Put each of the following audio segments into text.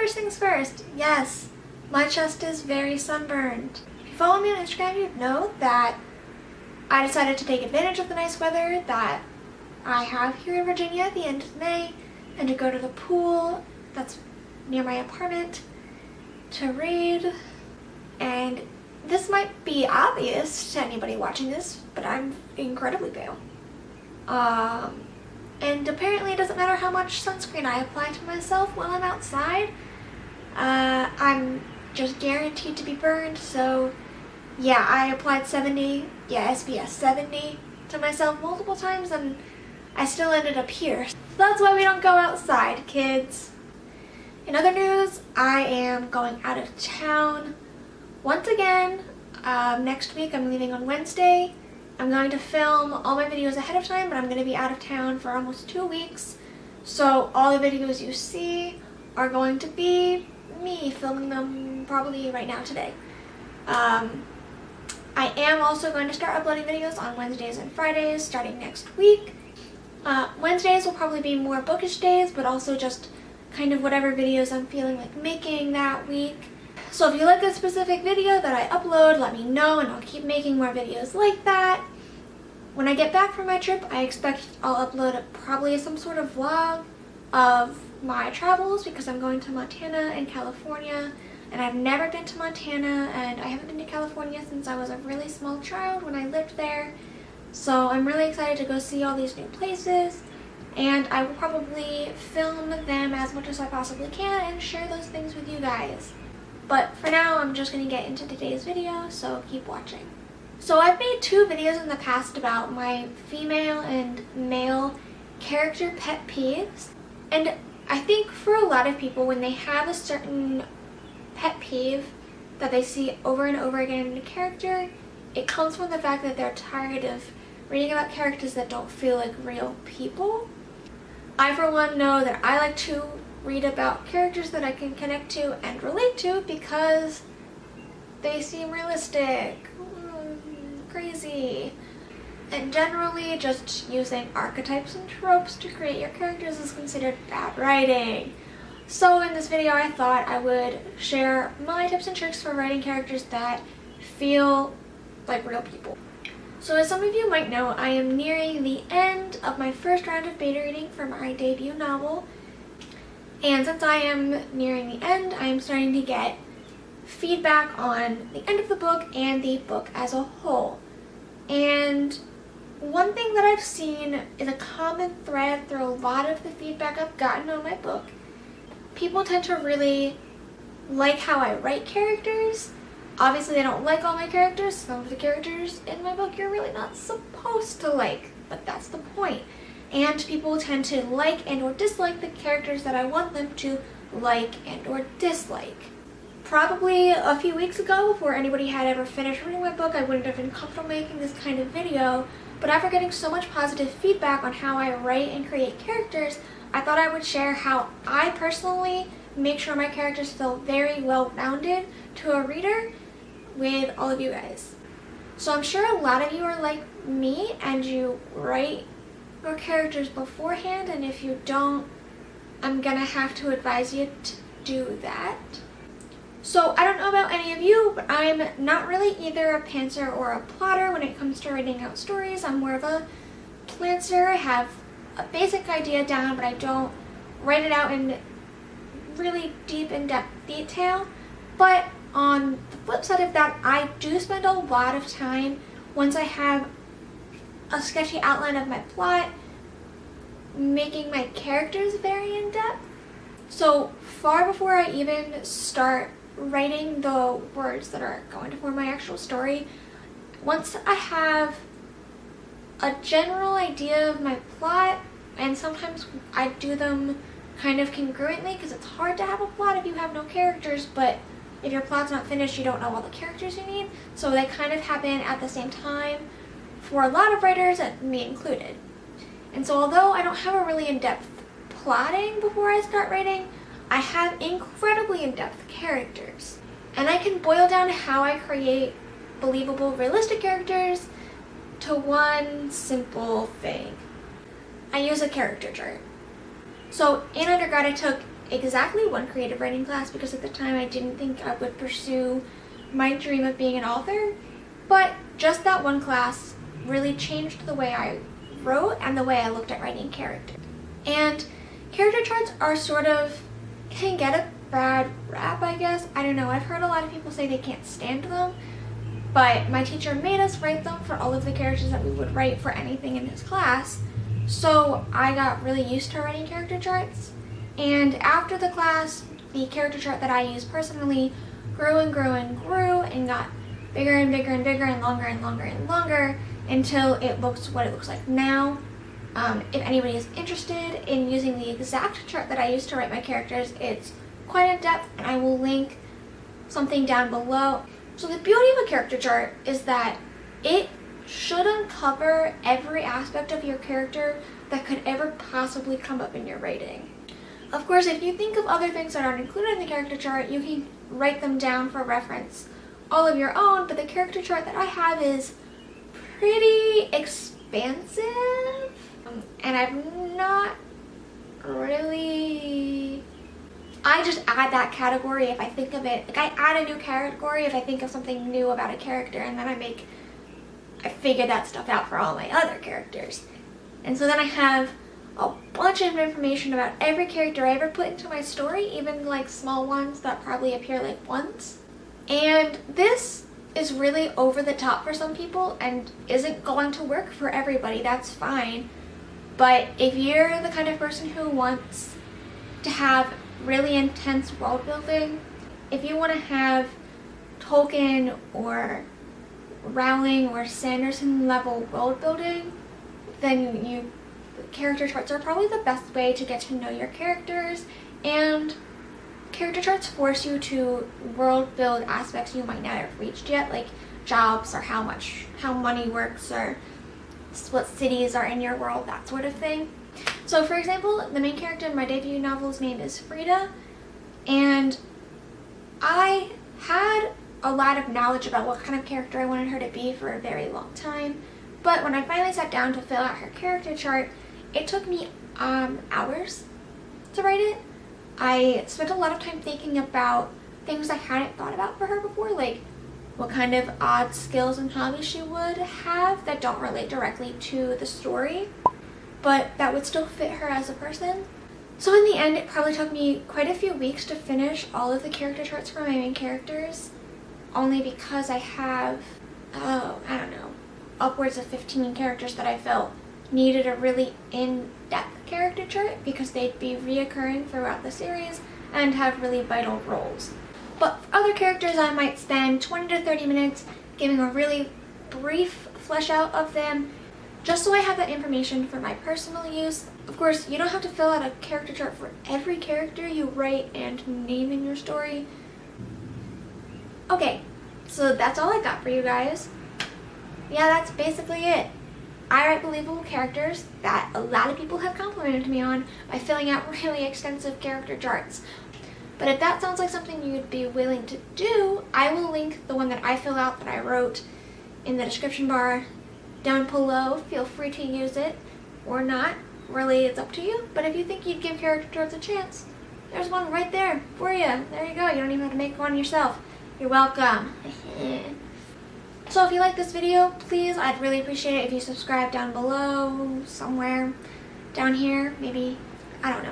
first things first, yes, my chest is very sunburned. If you follow me on Instagram, you'd know that I decided to take advantage of the nice weather that I have here in Virginia at the end of May and to go to the pool that's near my apartment to read. And this might be obvious to anybody watching this, but I'm incredibly pale. And apparently it doesn't matter how much sunscreen I apply to myself while I'm outside. I'm just guaranteed to be burned, so yeah, I applied SPF 70 to myself multiple times and I still ended up here. So that's why we don't go outside, kids. In other news, I am going out of town once again. Next week I'm leaving on Wednesday. I'm going to film all my videos ahead of time, but I'm going to be out of town for almost 2 weeks. So all the videos you see are going to be me filming them probably right now today. I am also going to start uploading videos on Wednesdays and Fridays starting next week. Wednesdays will probably be more bookish days, but also just kind of whatever videos I'm feeling like making that week. So if you like a specific video that I upload, let me know and I'll keep making more videos like that. When I get back from my trip, I expect I'll upload probably some sort of vlog of my travels because I'm going to Montana and California, and I've never been to Montana and I haven't been to California since I was a really small child when I lived there. So I'm really excited to go see all these new places, and I will probably film them as much as I possibly can and share those things with you guys. But for now, I'm just going to get into today's video, so keep watching. So I've made 2 videos in the past about my female and male character pet peeves. And I think for a lot of people, when they have a certain pet peeve that they see over and over again in a character, it comes from the fact that they're tired of reading about characters that don't feel like real people. I, for one, know that I like to read about characters that I can connect to and relate to because they seem realistic, crazy, and generally just using archetypes and tropes to create your characters is considered bad writing. So in this video I thought I would share my tips and tricks for writing characters that feel like real people. So as some of you might know, I am nearing the end of my first round of beta reading for my debut novel. And since I am nearing the end, I am starting to get feedback on the end of the book and the book as a whole. And one thing that I've seen is a common thread through a lot of the feedback I've gotten on my book. People tend to really like how I write characters. Obviously, they don't like all my characters. Some of the characters in my book you're really not supposed to like, but that's the point. And people tend to like and or dislike the characters that I want them to like and or dislike. Probably a few weeks ago, before anybody had ever finished reading my book, I wouldn't have been comfortable making this kind of video, but after getting so much positive feedback on how I write and create characters, I thought I would share how I personally make sure my characters feel very well-rounded to a reader with all of you guys. So I'm sure a lot of you are like me and you write your characters beforehand, and if you don't, I'm gonna have to advise you to do that. So I don't know about any of you, but I'm not really either a pantser or a plotter when it comes to writing out stories. I'm more of a plantser. I have a basic idea down, but I don't write it out in really deep, in-depth detail. But on the flip side of that, I do spend a lot of time, once I have a sketchy outline of my plot, making my characters very in-depth. So far before I even start writing the words that are going to form my actual story, once I have a general idea of my plot, and sometimes I do them kind of congruently because it's hard to have a plot if you have no characters, but if your plot's not finished, you don't know all the characters you need, so they kind of happen at the same time for a lot of writers, and me included. And so although I don't have a really in-depth plotting before I start writing, I have incredibly in-depth characters. And I can boil down how I create believable, realistic characters to one simple thing. I use a character chart. So in undergrad I took exactly one creative writing class because at the time I didn't think I would pursue my dream of being an author, but just that one class really changed the way I wrote and the way I looked at writing characters. And character charts are can get a bad rap, I guess. I don't know, I've heard a lot of people say they can't stand them, but my teacher made us write them for all of the characters that we would write for anything in his class. So I got really used to writing character charts. And after the class, the character chart that I use personally grew and grew and grew and got bigger and bigger and bigger and longer and longer and longer until it looks what it looks like now. If anybody is interested in using the exact chart that I used to write my characters, it's quite in depth and I will link something down below. So the beauty of a character chart is that it should uncover every aspect of your character that could ever possibly come up in your writing. Of course, if you think of other things that aren't included in the character chart, you can write them down for reference all of your own, but the character chart that I have is pretty expansive, and I'm not really... I just add that category if I think of it. Like, I add a new category if I think of something new about a character, and then I figure that stuff out for all my other characters. And so then I have a bunch of information about every character I ever put into my story, even like small ones that probably appear like once. And this is really over the top for some people and isn't going to work for everybody. That's fine. But if you're the kind of person who wants to have really intense world building, if you want to have Tolkien or Rowling or Sanderson level world building, then character charts are probably the best way to get to know your characters, and character charts force you to world build aspects you might not have reached yet, like jobs or how money works or what cities are in your world, that sort of thing. So for example, the main character in my debut novel's name is Frida, and I had a lot of knowledge about what kind of character I wanted her to be for a very long time, but when I finally sat down to fill out her character chart, it took me hours to write it. I spent a lot of time thinking about things I hadn't thought about for her before, like what kind of odd skills and hobbies she would have that don't relate directly to the story, but that would still fit her as a person. So in the end, it probably took me quite a few weeks to finish all of the character charts for my main characters, only because I have, I don't know, upwards of 15 characters that I felt needed a really in-depth character chart because they'd be reoccurring throughout the series and have really vital roles. But for other characters, I might spend 20 to 30 minutes giving a really brief flesh out of them, just so I have that information for my personal use. Of course, you don't have to fill out a character chart for every character you write and name in your story. Okay, so that's all I got for you guys. Yeah, that's basically it. I write believable characters that a lot of people have complimented me on by filling out really extensive character charts. But if that sounds like something you'd be willing to do, I will link the one that I fill out that I wrote in the description bar down below. Feel free to use it or not. Really, it's up to you. But if you think you'd give character charts a chance, there's one right there for you. There you go. You don't even have to make one yourself. You're welcome. So if you like this video, please, I'd really appreciate it if you subscribe down below, somewhere down here, maybe, I don't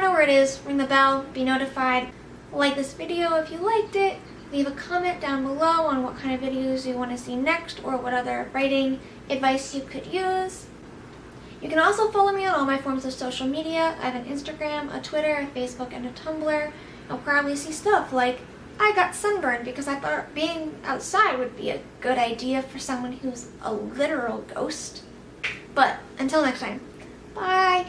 know where it is. Ring the bell, be notified. Like this video if you liked it. Leave a comment down below on what kind of videos you want to see next or what other writing advice you could use. You can also follow me on all my forms of social media. I have an Instagram, a Twitter, a Facebook, and a Tumblr. You'll probably see stuff like I got sunburned because I thought being outside would be a good idea for someone who's a literal ghost. But until next time, bye!